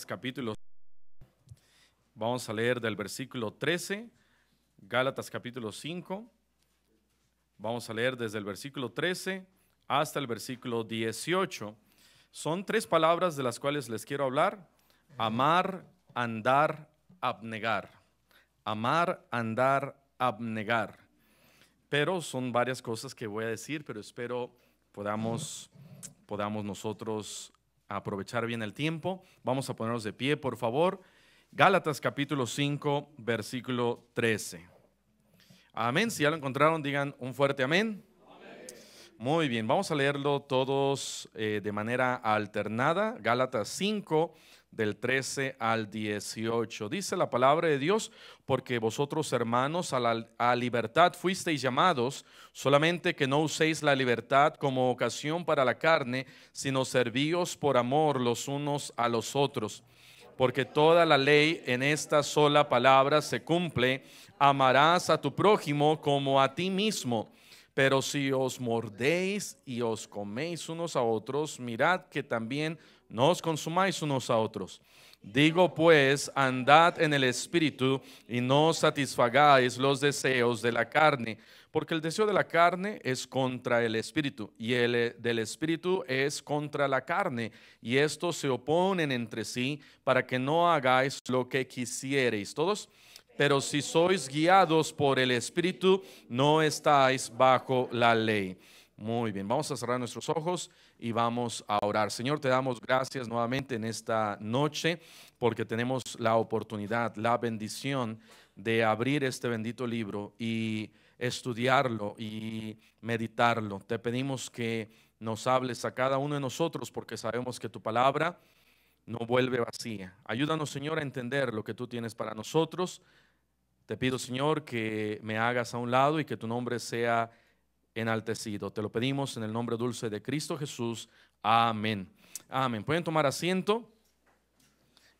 Capítulo, vamos a leer del versículo 13, Gálatas capítulo 5, vamos a leer desde el versículo 13 hasta el versículo 18. Son tres palabras de las cuales les quiero hablar: amar, andar, abnegar. Amar, andar, abnegar. Pero son varias cosas que voy a decir, pero espero podamos nosotros aprovechar bien el tiempo. Vamos a ponernos de pie, por favor. Gálatas capítulo 5, versículo 13. Amén. Si ya lo encontraron, digan un fuerte amén. Amén. Muy bien, vamos a leerlo todos de manera alternada. Gálatas 5, del 13 al 18. Dice la palabra de Dios: porque vosotros, hermanos, a libertad fuisteis llamados, solamente que no uséis la libertad como ocasión para la carne, sino servíos por amor los unos a los otros. Porque toda la ley en esta sola palabra se cumple: amarás a tu prójimo como a ti mismo. Pero si os mordéis y os coméis unos a otros, mirad que también no os consumáis unos a otros. Digo pues, andad en el Espíritu y no satisfagáis los deseos de la carne, porque el deseo de la carne es contra el Espíritu, y el del Espíritu es contra la carne, y estos se oponen entre sí, para que no hagáis lo que quisiereis. ¿Todos? Pero si sois guiados por el Espíritu, no estáis bajo la ley. Muy bien, vamos a cerrar nuestros ojos y vamos a orar. Señor, te damos gracias nuevamente en esta noche, porque tenemos la oportunidad, la bendición de abrir este bendito libro y estudiarlo y meditarlo. Te pedimos que nos hables a cada uno de nosotros, porque sabemos que tu palabra no vuelve vacía. Ayúdanos, Señor, a entender lo que tú tienes para nosotros. Te pido, Señor, que me hagas a un lado y que tu nombre sea enaltecido. Te lo pedimos en el nombre dulce de Cristo Jesús. Amén. Amén. Pueden tomar asiento.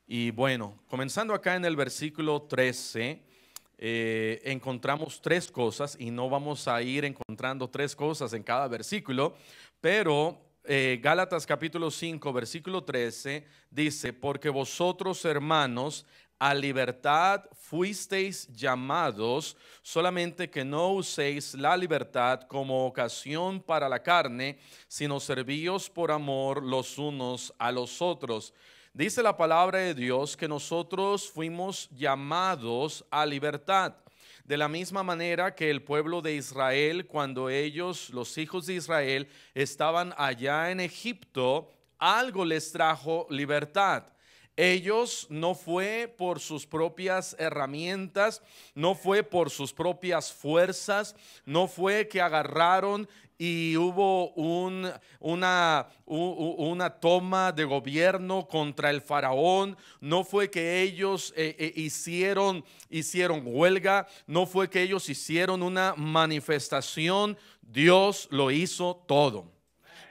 Y bueno, comenzando acá en el versículo 13, encontramos tres cosas, y no vamos a ir encontrando tres cosas en cada versículo, pero Gálatas capítulo 5, versículo 13 dice: porque vosotros, hermanos, a libertad fuisteis llamados, solamente que no uséis la libertad como ocasión para la carne, sino servíos por amor los unos a los otros. Dice la palabra de Dios que nosotros fuimos llamados a libertad. De la misma manera que el pueblo de Israel, cuando ellos, los hijos de Israel, estaban allá en Egipto, algo les trajo libertad. Ellos no fue por sus propias herramientas, no fue por sus propias fuerzas, no fue que agarraron y hubo una toma de gobierno contra el faraón, no fue que ellos hicieron huelga, no fue que ellos hicieron una manifestación. Dios lo hizo todo.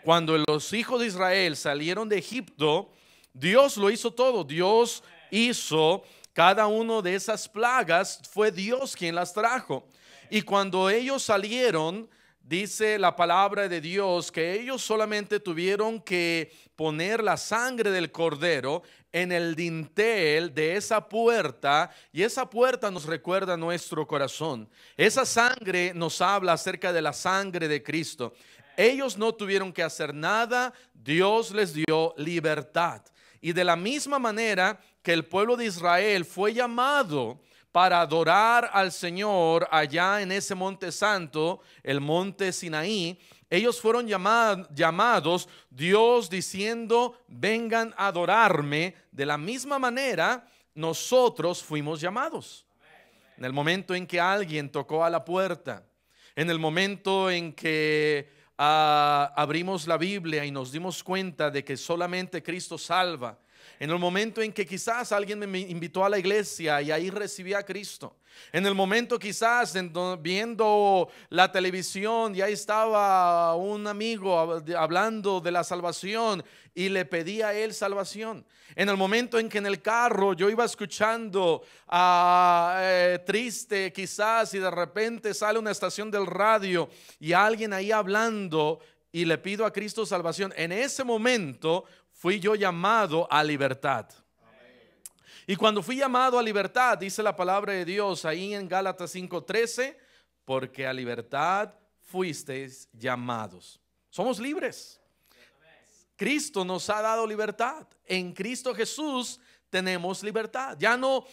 Cuando los hijos de Israel salieron de Egipto, Dios lo hizo todo. Dios hizo cada una de esas plagas, fue Dios quien las trajo. Y cuando ellos salieron, dice la palabra de Dios que ellos solamente tuvieron que poner la sangre del cordero en el dintel de esa puerta, y esa puerta nos recuerda nuestro corazón. Esa sangre nos habla acerca de la sangre de Cristo. Ellos no tuvieron que hacer nada, Dios les dio libertad. Y de la misma manera que el pueblo de Israel fue llamado para adorar al Señor allá en ese monte santo, el monte Sinaí, ellos fueron llamados, Dios diciendo: vengan a adorarme. De la misma manera nosotros fuimos llamados. En el momento en que alguien tocó a la puerta, en el momento en que abrimos la Biblia y nos dimos cuenta de que solamente Cristo salva, en el momento en que quizás alguien me invitó a la iglesia y ahí recibí a Cristo, en el momento quizás viendo la televisión y ahí estaba un amigo hablando de la salvación y le pedí a él salvación, en el momento en que en el carro yo iba escuchando triste quizás, y de repente sale una estación del radio y alguien ahí hablando y le pido a Cristo salvación, en ese momento fui yo llamado a libertad. Y cuando fui llamado a libertad, dice la palabra de Dios ahí en Gálatas 5:13, porque a libertad fuisteis llamados. Somos libres. Cristo nos ha dado libertad. En Cristo Jesús tenemos libertad. Ya no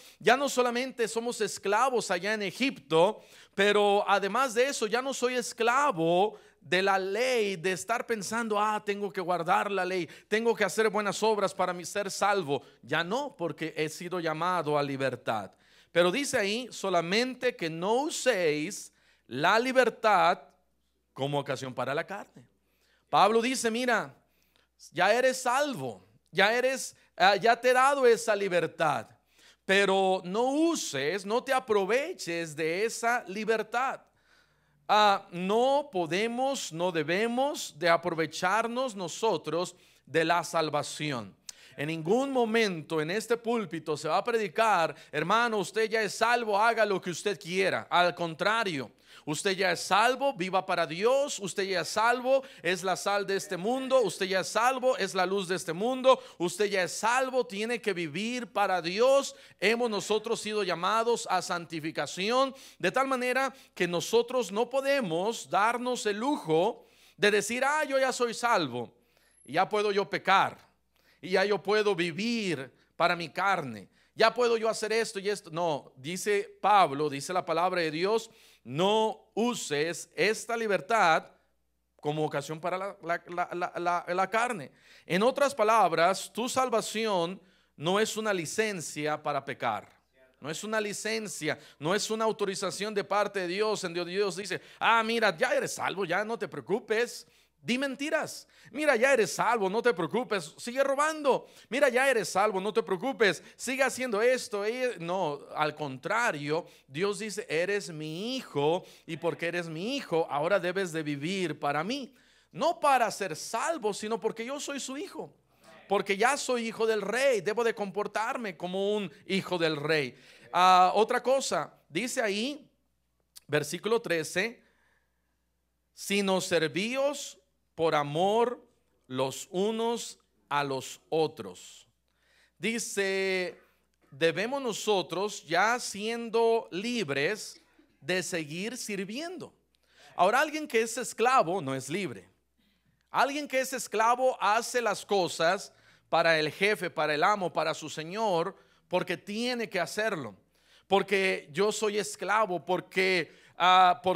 solamente somos esclavos allá en Egipto, pero además de eso ya no soy esclavo de la ley, de estar pensando, tengo que guardar la ley, tengo que hacer buenas obras para mi ser salvo. Ya no, porque he sido llamado a libertad. Pero dice ahí, solamente que no uséis la libertad como ocasión para la carne. Pablo dice, mira, ya eres salvo, ya te he dado esa libertad, pero no te aproveches de esa libertad. No debemos de aprovecharnos nosotros de la salvación. En ningún momento en este púlpito se va a predicar, hermano, usted ya es salvo, haga lo que usted quiera. Al contrario, usted ya es salvo, viva para Dios. Usted ya es salvo, es la sal de este mundo. Usted ya es salvo, es la luz de este mundo. Usted ya es salvo, tiene que vivir para Dios. Hemos nosotros sido llamados a santificación, de tal manera que nosotros no podemos darnos el lujo de decir, yo ya soy salvo y ya puedo yo pecar, y ya yo puedo vivir para mi carne, ya puedo yo hacer esto y esto. No, dice Pablo, dice la palabra de Dios, no uses esta libertad como ocasión para la carne. En otras palabras, tu salvación no es una licencia para pecar. No es una licencia, no es una autorización de parte de Dios, en donde Dios dice, mira, ya eres salvo, ya no te preocupes. Di mentiras. Mira, ya eres salvo, no te preocupes, sigue robando. Mira, ya eres salvo, no te preocupes, sigue haciendo esto. No, al contrario, Dios dice, eres mi hijo, y porque eres mi hijo, ahora debes de vivir para mí. No para ser salvo, sino porque yo soy su hijo. Porque ya soy hijo del rey, debo de comportarme como un hijo del rey. Otra cosa, dice ahí, versículo 13, sino servíos por amor los unos a los otros. Dice, debemos nosotros, ya siendo libres, de seguir sirviendo. Ahora, alguien que es esclavo no es libre. Alguien que es esclavo hace las cosas para el jefe, para el amo, para su señor, porque tiene que hacerlo. Porque yo soy esclavo, porque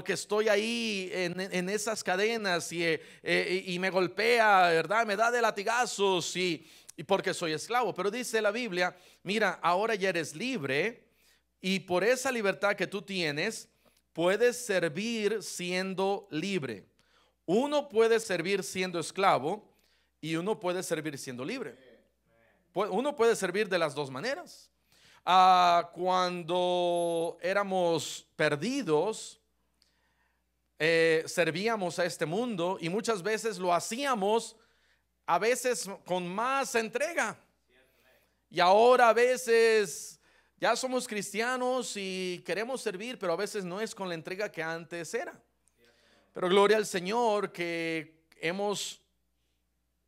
estoy ahí en esas cadenas y me golpea, ¿verdad? Me da de latigazos y porque soy esclavo. Pero dice la Biblia, mira, ahora ya eres libre, y por esa libertad que tú tienes, puedes servir siendo libre. Uno puede servir siendo esclavo y uno puede servir siendo libre. Uno puede servir de las dos maneras. Cuando éramos perdidos, servíamos a este mundo, y muchas veces lo hacíamos a veces con más entrega. Y ahora a veces ya somos cristianos y queremos servir, pero a veces no es con la entrega que antes era. Pero gloria al Señor que hemos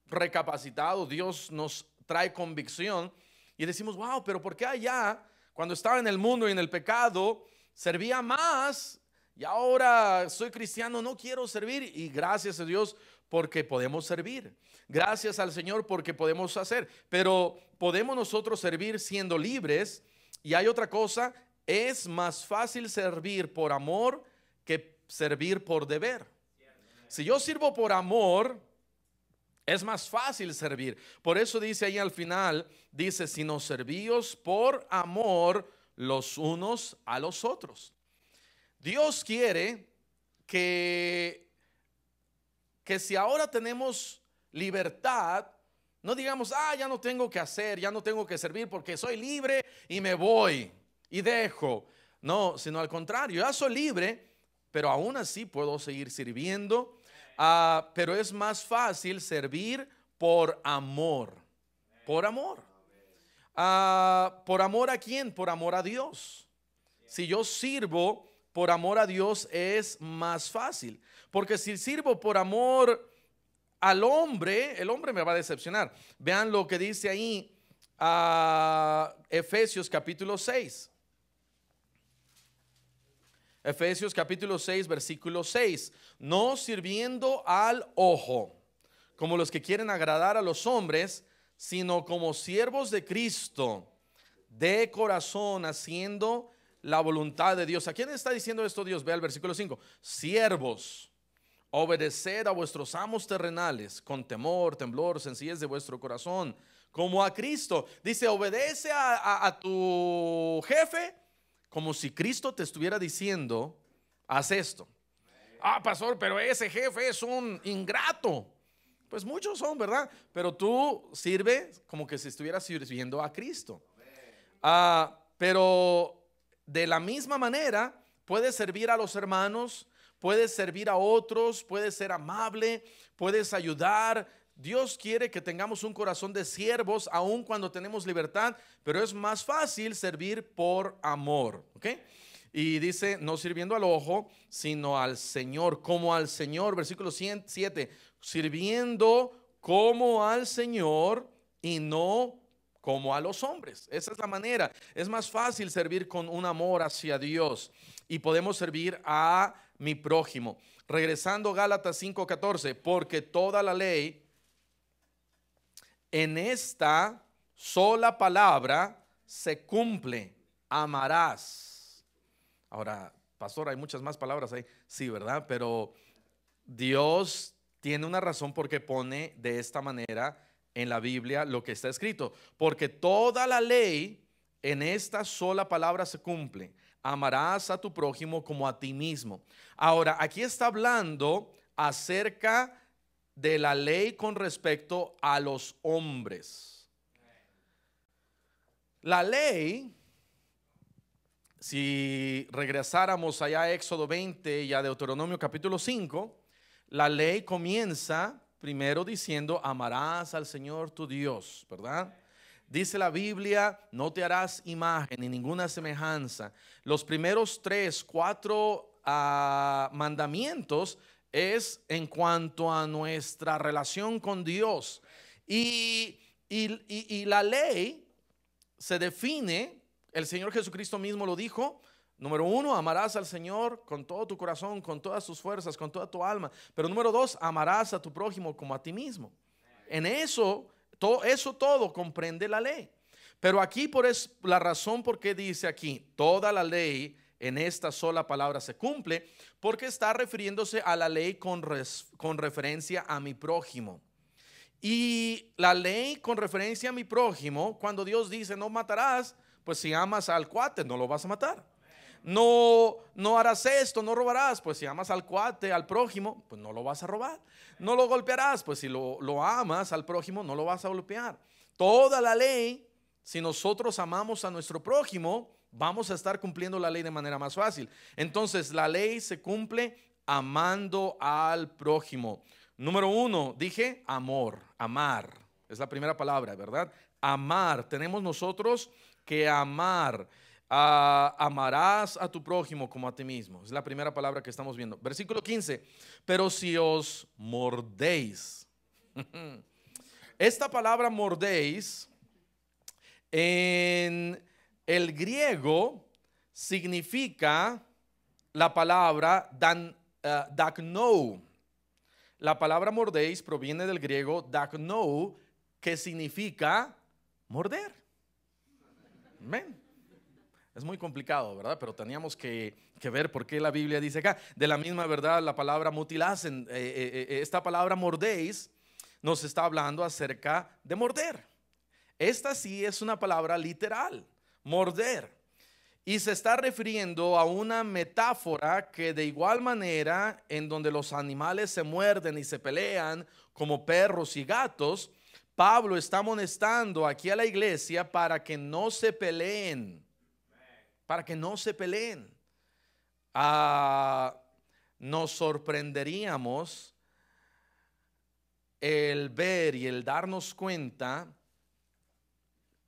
recapacitado. Dios nos trae convicción y decimos, wow, pero ¿por qué allá, cuando estaba en el mundo y en el pecado, servía más, y ahora soy cristiano, no quiero servir? Y gracias a Dios porque podemos servir. Gracias al Señor porque podemos hacer. Pero podemos nosotros servir siendo libres. Y hay otra cosa, es más fácil servir por amor que servir por deber. Si yo sirvo por amor, es más fácil servir. Por eso dice ahí al final, dice, sino servíos por amor los unos a los otros. Dios quiere que si ahora tenemos libertad, no digamos, ya no tengo que hacer, ya no tengo que servir porque soy libre y me voy y dejo. No, sino al contrario, ya soy libre, pero aún así puedo seguir sirviendo. Pero es más fácil servir por amor. Por amor. ¿Por amor a quién? Por amor a Dios. Si yo sirvo por amor a Dios, es más fácil. Porque si sirvo por amor al hombre, el hombre me va a decepcionar. Vean lo que dice ahí Efesios capítulo 6. Efesios capítulo 6, versículo 6. No sirviendo al ojo, como los que quieren agradar a los hombres, sino como siervos de Cristo, de corazón, haciendo la voluntad de Dios. ¿A quién está diciendo esto Dios? Ve al versículo 5. Siervos, obedeced a vuestros amos terrenales con temor, temblor, sencillez de vuestro corazón, como a Cristo. Dice, obedece a tu jefe como si Cristo te estuviera diciendo, haz esto. Ah, pastor, pero ese jefe es un ingrato. Pues muchos son, ¿verdad? Pero tú sirve como que si estuvieras sirviendo a Cristo. Pero de la misma manera puedes servir a los hermanos, puedes servir a otros, puedes ser amable, puedes ayudar. Dios quiere que tengamos un corazón de siervos aun cuando tenemos libertad, pero es más fácil servir por amor, ¿ok? Y dice, no sirviendo al ojo, sino al Señor, como al Señor, versículo 7, sirviendo como al Señor y no como a los hombres. Esa es la manera. Es más fácil servir con un amor hacia Dios y podemos servir a mi prójimo. Regresando a Gálatas 5:14, porque toda la ley en esta sola palabra se cumple: amarás. Ahora, pastor, hay muchas más palabras ahí. Sí, ¿verdad? Pero Dios tiene una razón por qué pone de esta manera en la Biblia lo que está escrito. Porque toda la ley en esta sola palabra se cumple: amarás a tu prójimo como a ti mismo. Ahora, aquí está hablando acerca de la ley con respecto a los hombres. La ley, si regresáramos allá a Éxodo 20 y a Deuteronomio capítulo 5, la ley comienza primero diciendo, amarás al Señor tu Dios, ¿verdad? Dice la Biblia, no te harás imagen ni ninguna semejanza. Los primeros 3, 4 mandamientos es en cuanto a nuestra relación con Dios. Y la ley se define, el Señor Jesucristo mismo lo dijo. Número 1, amarás al Señor con todo tu corazón, con todas tus fuerzas, con toda tu alma. Pero número 2, amarás a tu prójimo como a ti mismo. En eso todo comprende la ley. Pero aquí es la razón por qué dice aquí, toda la ley en esta sola palabra se cumple, porque está refiriéndose a la ley con referencia a mi prójimo. Y la ley con referencia a mi prójimo, cuando Dios dice no matarás, pues si amas al cuate no lo vas a matar. No harás esto, no robarás, pues si amas al cuate, al prójimo, pues no lo vas a robar. No lo golpearás, pues si lo amas al prójimo, no lo vas a golpear. Toda la ley, si nosotros amamos a nuestro prójimo, vamos a estar cumpliendo la ley de manera más fácil. Entonces la ley se cumple amando al prójimo. Número 1, dije amor, amar. Es la primera palabra, ¿verdad? Amar. Tenemos nosotros que amar. Amarás a tu prójimo como a ti mismo. Es la primera palabra que estamos viendo. Versículo 15. Pero si os mordéis. Esta palabra mordéis en el griego significa la palabra dagnou. La palabra mordéis proviene del griego dagnou, que significa morder. Amén. Es muy complicado, ¿verdad? Pero teníamos que ver por qué la Biblia dice acá. De la misma verdad, la palabra mutilasen, esta palabra mordéis, nos está hablando acerca de morder. Esta sí es una palabra literal, morder. Y se está refiriendo a una metáfora que de igual manera, en donde los animales se muerden y se pelean como perros y gatos, Pablo está amonestando aquí a la iglesia para que no se peleen. Para que no se peleen. Nos sorprenderíamos el ver y el darnos cuenta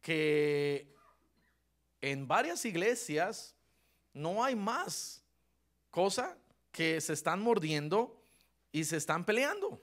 que en varias iglesias no hay más cosa que se están mordiendo y se están peleando.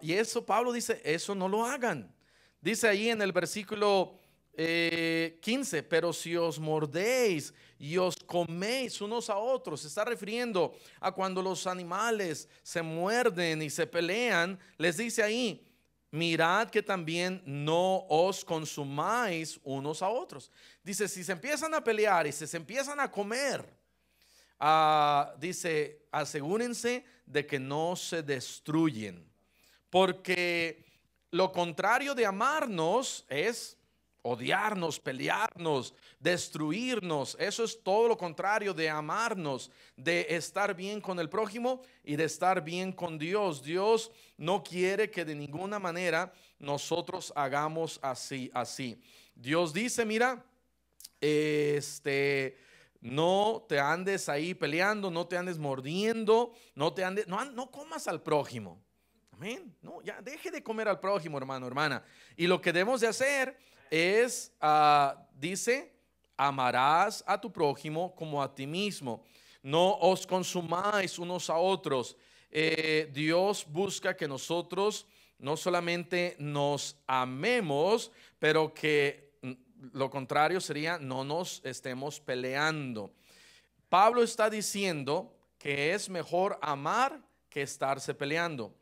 Y eso Pablo dice, eso no lo hagan. Dice ahí en el versículo 15, pero si os mordéis y os coméis unos a otros, se está refiriendo a cuando los animales se muerden y se pelean, les dice ahí, mirad que también no os consumáis unos a otros. Dice, si se empiezan a pelear y se empiezan a comer, dice, asegúrense de que no se destruyen, porque lo contrario de amarnos es odiarnos, pelearnos, destruirnos. Eso es todo lo contrario de amarnos, de estar bien con el prójimo y de estar bien con Dios. Dios no quiere que de ninguna manera nosotros hagamos así. Dios dice, mira, no te andes ahí peleando, no te andes mordiendo, no comas al prójimo. Amén. No, ya deje de comer al prójimo, hermano, hermana. Y lo que debemos de hacer es, dice, amarás a tu prójimo como a ti mismo. No os consumáis unos a otros. Dios busca que nosotros no solamente nos amemos, pero que lo contrario sería no nos estemos peleando. Pablo está diciendo que es mejor amar que estarse peleando,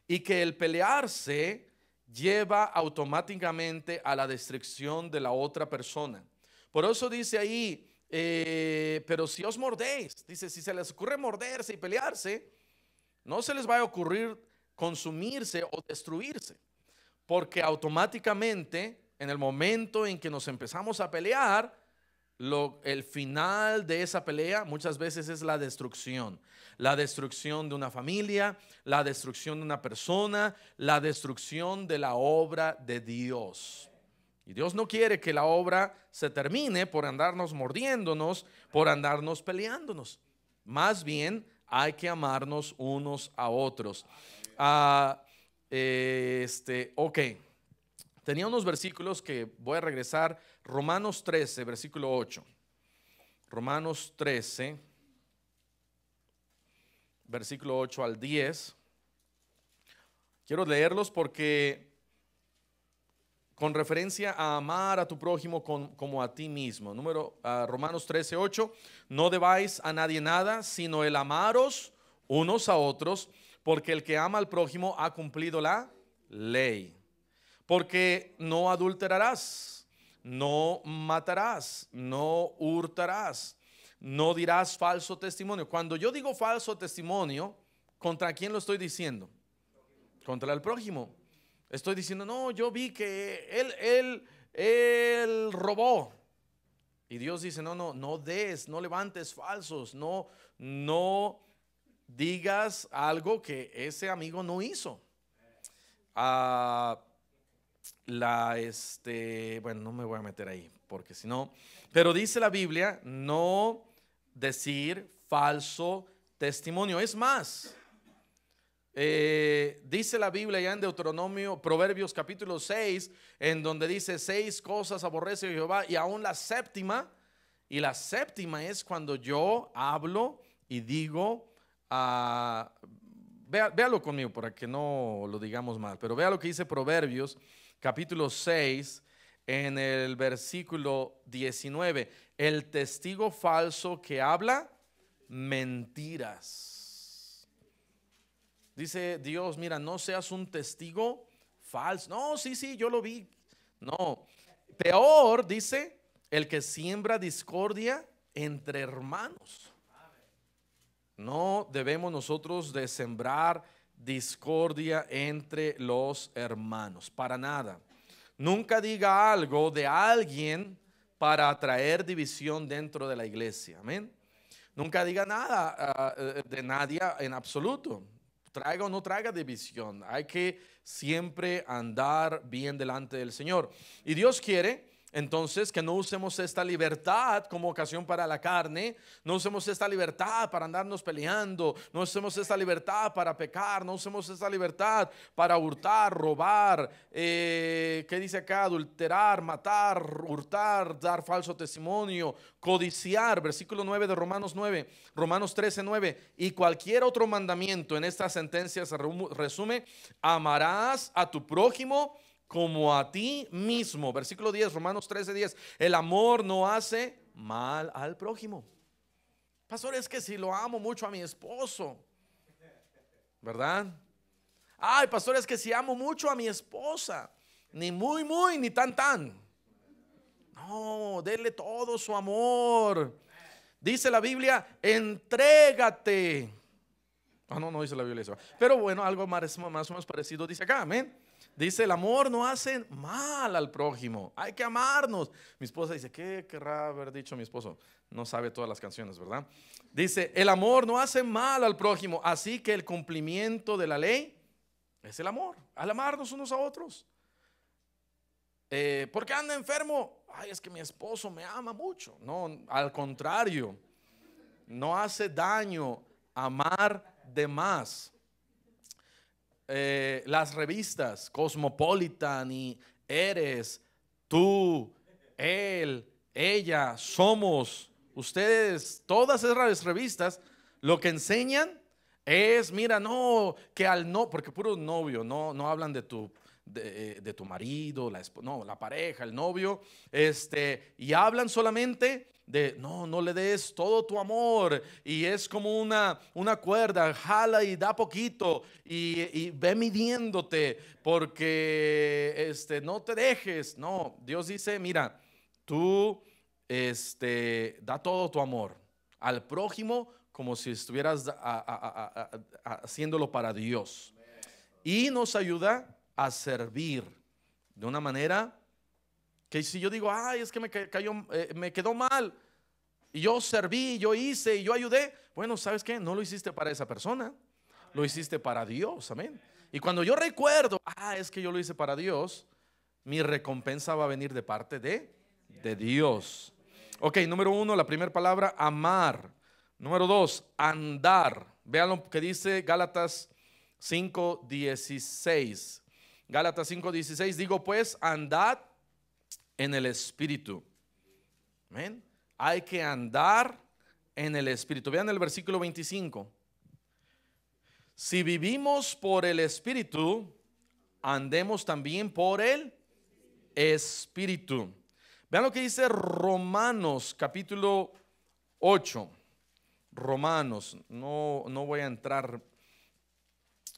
y que el pelearse lleva automáticamente a la destrucción de la otra persona. Por eso dice ahí, pero si os mordéis, dice, si se les ocurre morderse y pelearse, no se les va a ocurrir consumirse o destruirse, porque automáticamente en el momento en que nos empezamos a pelear, el final de esa pelea muchas veces es la destrucción de una familia, la destrucción de una persona, la destrucción de la obra de Dios. Y Dios no quiere que la obra se termine por andarnos mordiéndonos, por andarnos peleándonos. Más bien hay que amarnos unos a otros. Ok. Tenía unos versículos que voy a regresar. Romanos 13, versículo 8. Romanos 13, versículo 8 al 10. Quiero leerlos porque con referencia a amar a tu prójimo como a ti mismo. Romanos 13, 8. No debáis a nadie nada, sino el amaros unos a otros, porque el que ama al prójimo ha cumplido la ley. Porque no adulterarás, no matarás, no hurtarás, no dirás falso testimonio. Cuando yo digo falso testimonio, ¿contra quién lo estoy diciendo? Contra el prójimo. Estoy diciendo, no, yo vi que él robó. Y Dios dice, no des, no levantes falsos, no digas algo que ese amigo no hizo. Bueno, no me voy a meter ahí porque si no, pero dice la Biblia no decir falso testimonio. Es más, dice la Biblia ya en Deuteronomio, Proverbios capítulo 6, en donde dice 6 cosas aborrece Jehová y aún la séptima es cuando yo hablo y digo, véalo conmigo para que no lo digamos mal, pero vea lo que dice Proverbios capítulo 6 en el versículo 19. El testigo falso que habla mentiras. Dice Dios, mira, no seas un testigo falso. No, sí, yo lo vi. No, peor, dice, el que siembra discordia entre hermanos. No debemos nosotros de sembrar discordia entre los hermanos, para nada. Nunca diga algo de alguien para atraer división dentro de la iglesia. Amén. Nunca diga nada de nadie en absoluto. Traiga o no traiga división. Hay que siempre andar bien delante del Señor. Y Dios quiere entonces que no usemos esta libertad como ocasión para la carne, no usemos esta libertad para andarnos peleando, no usemos esta libertad para pecar, no usemos esta libertad para hurtar, robar, ¿qué dice acá? Adulterar, matar, hurtar, dar falso testimonio, codiciar, versículo 9 de Romanos 9, Romanos 13, 9, y cualquier otro mandamiento en esta sentencia se resume: amarás a tu prójimo como a ti mismo. Versículo 10, Romanos 13:10. El amor no hace mal al prójimo. Pastor, es que si lo amo mucho a mi esposo, ¿verdad? Ay, pastor, es que si amo mucho a mi esposa, ni muy, muy, ni tan, tan. No, denle todo su amor. Dice la Biblia, entrégate. No dice la Biblia eso. Pero bueno, algo más o menos parecido dice acá, amén. Dice, el amor no hace mal al prójimo. Hay que amarnos. Mi esposa dice, ¿qué querrá haber dicho mi esposo? No sabe todas las canciones, ¿verdad? Dice, el amor no hace mal al prójimo. Así que el cumplimiento de la ley es el amor. Al amarnos unos a otros. ¿Por qué anda enfermo? Ay, es que mi esposo me ama mucho. No, al contrario. No hace daño amar de más. Las revistas Cosmopolitan y Eres, tú, él, ella, somos, ustedes, todas esas revistas lo que enseñan es, mira, no, que al no, porque puro novio, no hablan de tu marido, la pareja, el novio, y hablan solamente de no le des todo tu amor, y es como una cuerda, jala y da poquito, y ve midiéndote, porque no te dejes. No, Dios dice, mira, tú da todo tu amor al prójimo como si estuvieras haciéndolo para Dios, y nos ayuda a servir de una manera que si yo digo, ay, es que me quedó mal, y yo serví, yo hice y yo ayudé, bueno, ¿sabes qué? No lo hiciste para esa persona, lo hiciste para Dios, amén. Y cuando yo recuerdo, es que yo lo hice para Dios, mi recompensa va a venir de parte de Dios. Ok, número 1, la primera palabra, amar. Número 2, andar. Vean lo que dice Gálatas 5:16. Gálatas 5:16, digo pues, andad en el Espíritu. Amén. Hay que andar en el Espíritu. Vean el versículo 25. Si vivimos por el Espíritu, andemos también por el Espíritu. Vean lo que dice Romanos capítulo 8. Romanos, no voy a entrar,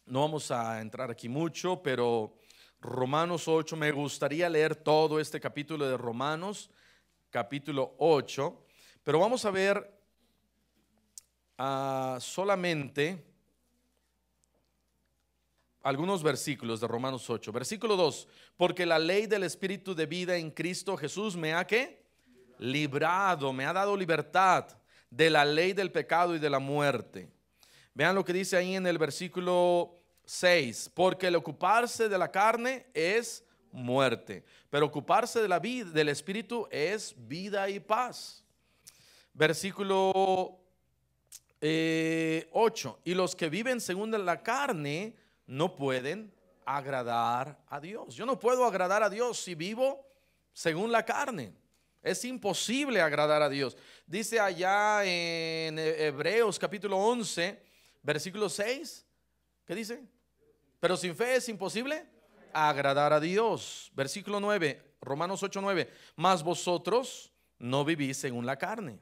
no vamos a entrar aquí mucho, pero Romanos 8, me gustaría leer todo este capítulo de Romanos, capítulo 8, pero vamos a ver solamente algunos versículos de Romanos 8. Versículo 2, porque la ley del Espíritu de vida en Cristo Jesús me ha ¿qué? Librado, me ha dado libertad de la ley del pecado y de la muerte. Vean lo que dice ahí en el versículo 6, porque el ocuparse de la carne es muerte, pero ocuparse de la vida, del Espíritu, es vida y paz. Versículo 8, y los que viven según la carne no pueden agradar a Dios. Yo no puedo agradar a Dios si vivo según la carne. Es imposible agradar a Dios. Dice allá en Hebreos capítulo 11, versículo 6, ¿qué dice? Pero sin fe es imposible agradar a Dios. Versículo 9, Romanos 8:9, mas vosotros no vivís según la carne,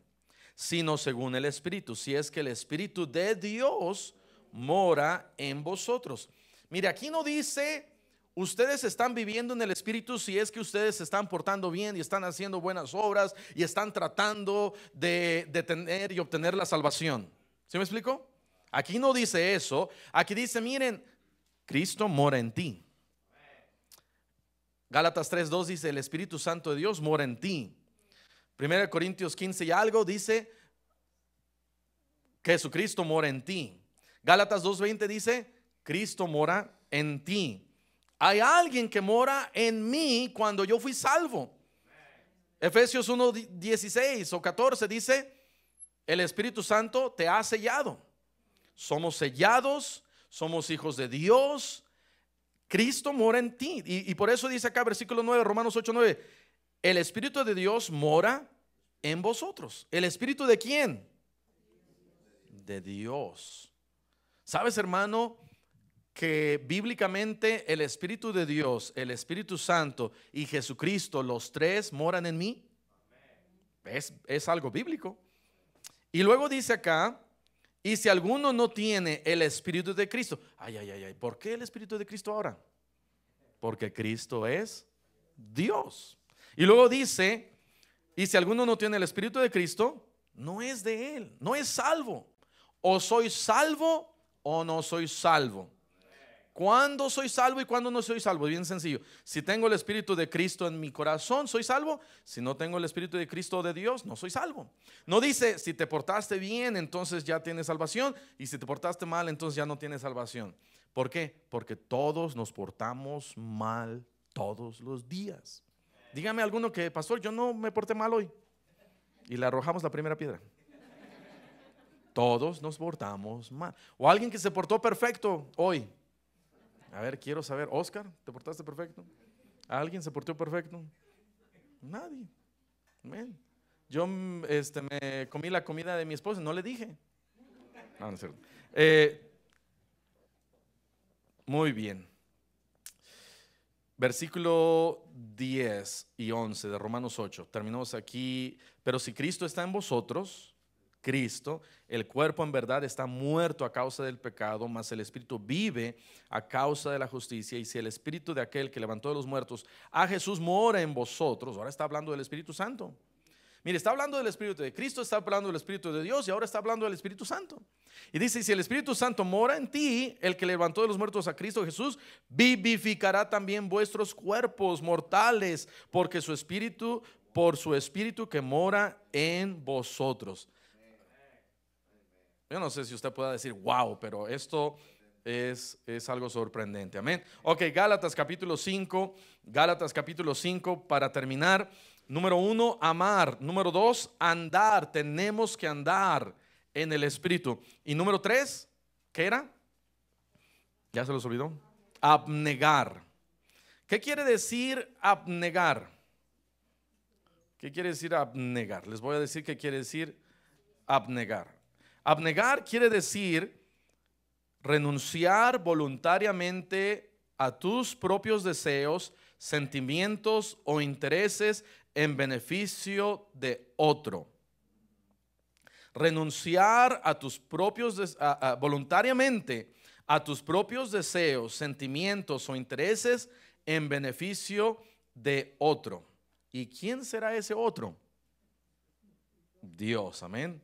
sino según el Espíritu, si es que el Espíritu de Dios mora en vosotros. Mire, aquí no dice ustedes están viviendo en el Espíritu si es que ustedes se están portando bien y están haciendo buenas obras y están tratando de tener y obtener la salvación. ¿Sí me explico? Aquí no dice eso. Aquí dice, miren, Cristo mora en ti. Gálatas 3:2 dice, el Espíritu Santo de Dios mora en ti. 1 Corintios 15 y algo dice que Jesucristo mora en ti. Gálatas 2:20 dice, Cristo mora en ti. Hay alguien que mora en mí cuando yo fui salvo. Efesios 1:16 o 14 dice, el Espíritu Santo te ha sellado. Somos sellados, somos hijos de Dios. Cristo mora en ti. Y por eso dice acá versículo 9, Romanos 8:9, el Espíritu de Dios mora en vosotros. ¿El Espíritu de quién? De Dios. ¿Sabes, hermano? que bíblicamente el Espíritu de Dios, el Espíritu Santo y Jesucristo, los tres moran en mí? Es algo bíblico. Y luego dice acá, y si alguno no tiene el Espíritu de Cristo, ¿por qué el Espíritu de Cristo ahora? Porque Cristo es Dios. Y luego dice, y si alguno no tiene el Espíritu de Cristo, no es de él, no es salvo. O soy salvo o no soy salvo. ¿Cuándo soy salvo y cuándo no soy salvo? Bien sencillo. Si tengo el Espíritu de Cristo en mi corazón, soy salvo. Si no tengo el Espíritu de Cristo de Dios, no soy salvo. No dice, si te portaste bien, entonces ya tienes salvación. Y si te portaste mal, entonces ya no tienes salvación. ¿Por qué? Porque todos nos portamos mal todos los días. Dígame alguno que, pastor, yo no me porté mal hoy. Y le arrojamos la primera piedra. Todos nos portamos mal. O alguien que se portó perfecto hoy. A ver, quiero saber, Oscar, ¿te portaste perfecto? ¿Alguien se portó perfecto? Nadie. Man. Yo me comí la comida de mi esposa, no le dije. No, no es cierto. Muy bien. Versículo 10 y 11 de Romanos 8. Terminamos aquí. Pero si Cristo está en vosotros, Cristo, el cuerpo en verdad está muerto a causa del pecado, mas el espíritu vive a causa de la justicia. Y si el espíritu de aquel que levantó de los muertos a Jesús mora en vosotros, ahora está hablando del Espíritu Santo. Mire, está hablando del Espíritu de Cristo, está hablando del Espíritu de Dios y ahora está hablando del Espíritu Santo. Y dice, si el Espíritu Santo mora en ti, el que levantó de los muertos a Cristo Jesús, vivificará también vuestros cuerpos mortales, porque su Espíritu, por su Espíritu que mora en vosotros. Yo no sé si usted pueda decir, wow, pero esto es algo sorprendente. Amén. Ok, Gálatas capítulo 5, para terminar. Número 1, amar. Número 2, andar. Tenemos que andar en el Espíritu. Y número 3, ¿qué era? ¿Ya se los olvidó? Abnegar. ¿Qué quiere decir abnegar? ¿Qué quiere decir abnegar? Les voy a decir qué quiere decir abnegar. Abnegar quiere decir renunciar voluntariamente a tus propios deseos, sentimientos o intereses en beneficio de otro. Renunciar a tus propios voluntariamente a tus propios deseos, sentimientos o intereses en beneficio de otro. ¿Y quién será ese otro? Dios, amén.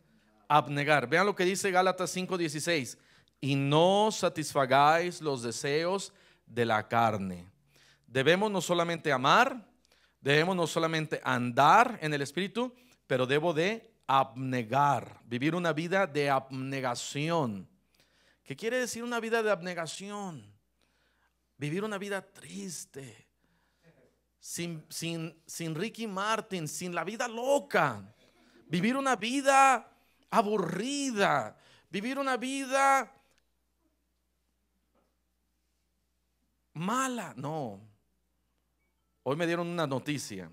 Abnegar. Vean lo que dice Gálatas 5:16. Y no satisfagáis los deseos de la carne. Debemos no solamente amar, debemos no solamente andar en el Espíritu, pero debo de abnegar, vivir una vida de abnegación. ¿Qué quiere decir una vida de abnegación? Vivir una vida triste, sin Ricky Martin, sin la vida loca. Vivir una vida aburrida, vivir una vida mala. No. Hoy me dieron una noticia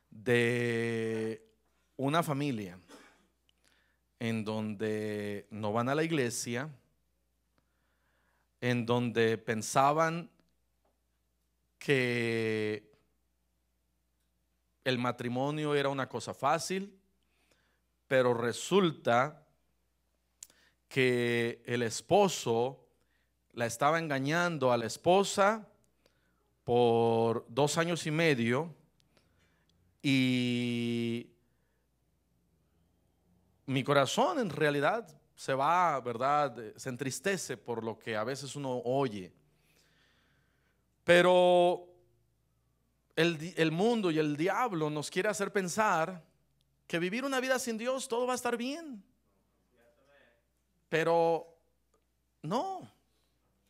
de una familia en donde no van a la iglesia, en donde pensaban que el matrimonio era una cosa fácil, pero resulta que el esposo la estaba engañando a la esposa por 2 años y medio y mi corazón en realidad se va, ¿verdad? Se entristece por lo que a veces uno oye. Pero el mundo y el diablo nos quiere hacer pensar que vivir una vida sin Dios todo va a estar bien. Pero no,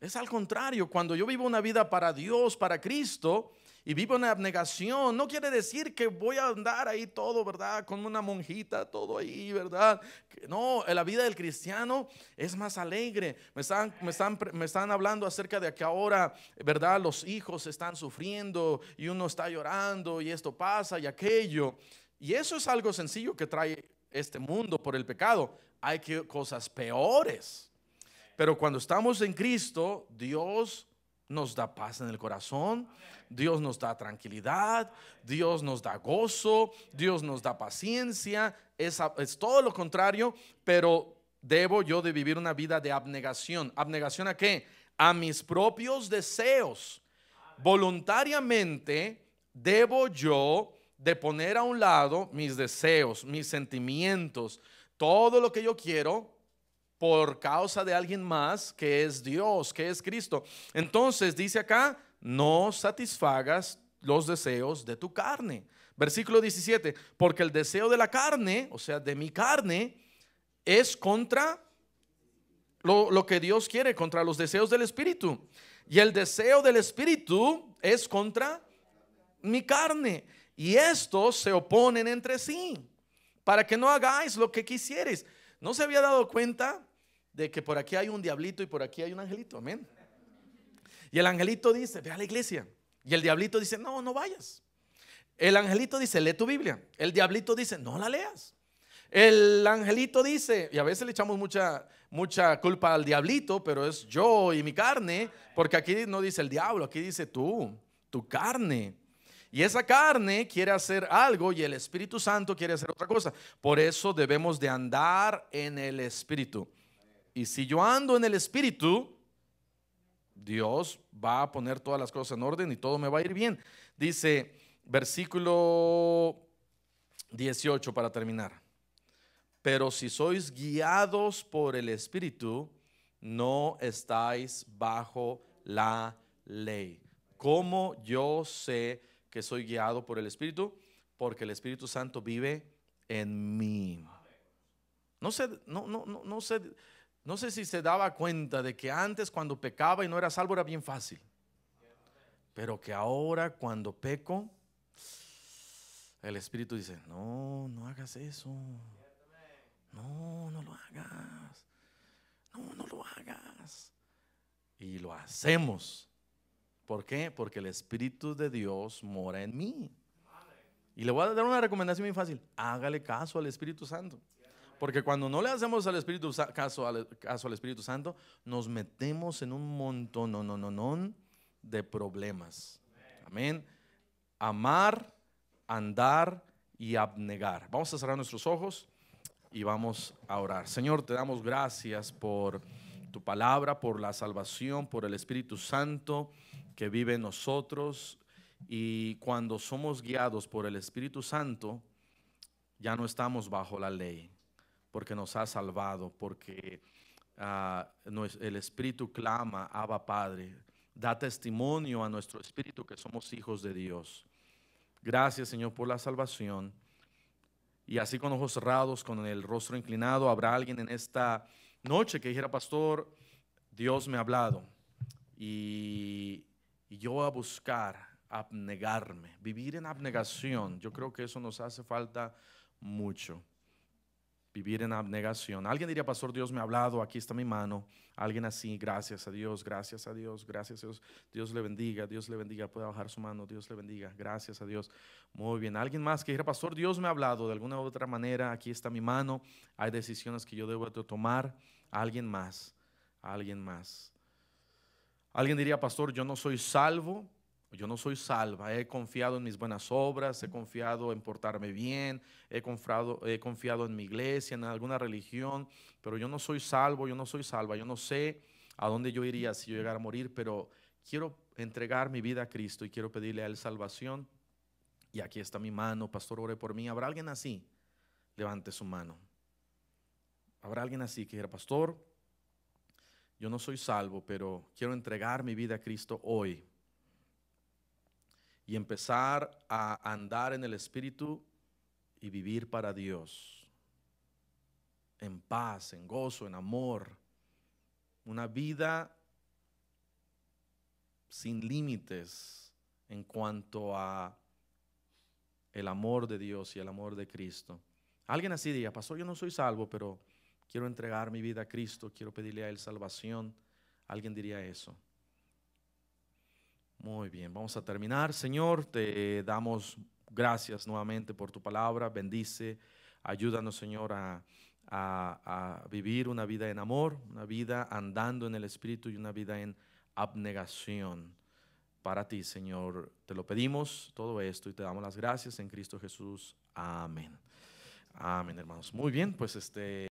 es al contrario. Cuando yo vivo una vida para Dios, para Cristo, y vivo en abnegación, no quiere decir que voy a andar ahí todo, ¿verdad? Con una monjita, todo ahí, ¿verdad? No, la vida del cristiano es más alegre. Me están hablando acerca de que ahora, ¿verdad? Los hijos están sufriendo y uno está llorando y esto pasa y aquello. Y eso es algo sencillo que trae este mundo por el pecado. Hay cosas peores. Pero cuando estamos en Cristo, Dios nos da paz en el corazón, Dios nos da tranquilidad, Dios nos da gozo, Dios nos da paciencia. Es todo lo contrario, pero debo yo de vivir una vida de abnegación. ¿Abnegación a qué? A mis propios deseos. Voluntariamente debo yo de poner a un lado mis deseos, mis sentimientos, todo lo que yo quiero, por causa de alguien más, que es Dios, que es Cristo. Entonces dice acá, no satisfagas los deseos de tu carne. Versículo 17, porque el deseo de la carne, o sea, de mi carne, es contra lo que Dios quiere, contra los deseos del Espíritu. Y el deseo del Espíritu es contra mi carne. Y estos se oponen entre sí, para que no hagáis lo que quisieres. ¿No se había dado cuenta de que por aquí hay un diablito y por aquí hay un angelito? Amén. Y el angelito dice, ve a la iglesia. Y el diablito dice, no, no vayas. El angelito dice, lee tu Biblia. El diablito dice, no la leas. El angelito dice, y a veces le echamos mucha culpa al diablito, pero es yo y mi carne, porque aquí no dice el diablo, aquí dice tu carne. Y esa carne quiere hacer algo y el Espíritu Santo quiere hacer otra cosa. Por eso debemos de andar en el Espíritu. Y si yo ando en el Espíritu, Dios va a poner todas las cosas en orden y todo me va a ir bien. Dice versículo 18 para terminar. Pero si sois guiados por el Espíritu, no estáis bajo la ley. ¿Cómo yo sé que soy guiado por el Espíritu? Porque el Espíritu Santo vive en mí. No sé si se daba cuenta de que antes, cuando pecaba y no era salvo, era bien fácil. Pero que ahora, cuando peco, el Espíritu dice, no hagas eso. No lo hagas. No lo hagas. Y lo hacemos. ¿Por qué? Porque el Espíritu de Dios mora en mí. Y le voy a dar una recomendación muy fácil. Hágale caso al Espíritu Santo. Porque cuando no le hacemos caso al Espíritu Santo, nos metemos en un montón de problemas. Amén. Amar, andar y abnegar. Vamos a cerrar nuestros ojos y vamos a orar. Señor, te damos gracias por tu palabra, por la salvación, por el Espíritu Santo que vive en nosotros. Y cuando somos guiados por el Espíritu Santo, ya no estamos bajo la ley, porque nos ha salvado, porque el Espíritu clama, Abba Padre, da testimonio a nuestro espíritu que somos hijos de Dios. Gracias, Señor, por la salvación. Y así, con ojos cerrados, con el rostro inclinado, habrá alguien en esta noche que dijera, pastor, Dios me ha hablado y yo voy a buscar abnegarme, vivir en abnegación. Yo creo que eso nos hace falta mucho, vivir en abnegación. Alguien diría, pastor, Dios me ha hablado, aquí está mi mano. Alguien así, gracias a Dios, gracias a Dios, gracias a Dios. Dios le bendiga, puede bajar su mano, Dios le bendiga, gracias a Dios. Muy bien, alguien más que dijera, pastor, Dios me ha hablado de alguna u otra manera, aquí está mi mano, hay decisiones que yo debo de tomar. Alguien más, alguien más. Alguien diría, pastor, yo no soy salvo, yo no soy salva, he confiado en mis buenas obras, he confiado en portarme bien, he confiado en mi iglesia, en alguna religión, pero yo no soy salvo, yo no soy salva, yo no sé a dónde yo iría si yo llegara a morir, pero quiero entregar mi vida a Cristo y quiero pedirle a Él salvación. Y aquí está mi mano, pastor, ore por mí. ¿Habrá alguien así? Levante su mano. ¿Habrá alguien así que dijera, pastor, yo no soy salvo, pero quiero entregar mi vida a Cristo hoy y empezar a andar en el Espíritu y vivir para Dios, en paz, en gozo, en amor, una vida sin límites en cuanto a el amor de Dios y el amor de Cristo? Alguien así diga, pastor, yo no soy salvo, pero quiero entregar mi vida a Cristo, quiero pedirle a Él salvación. Alguien diría eso. Muy bien, vamos a terminar. Señor, te damos gracias nuevamente por tu palabra. Bendice, ayúdanos, Señor, a a vivir una vida en amor, una vida andando en el Espíritu y una vida en abnegación para ti, Señor. Te lo pedimos todo esto y te damos las gracias en Cristo Jesús. Amén. Amén, hermanos. Muy bien, pues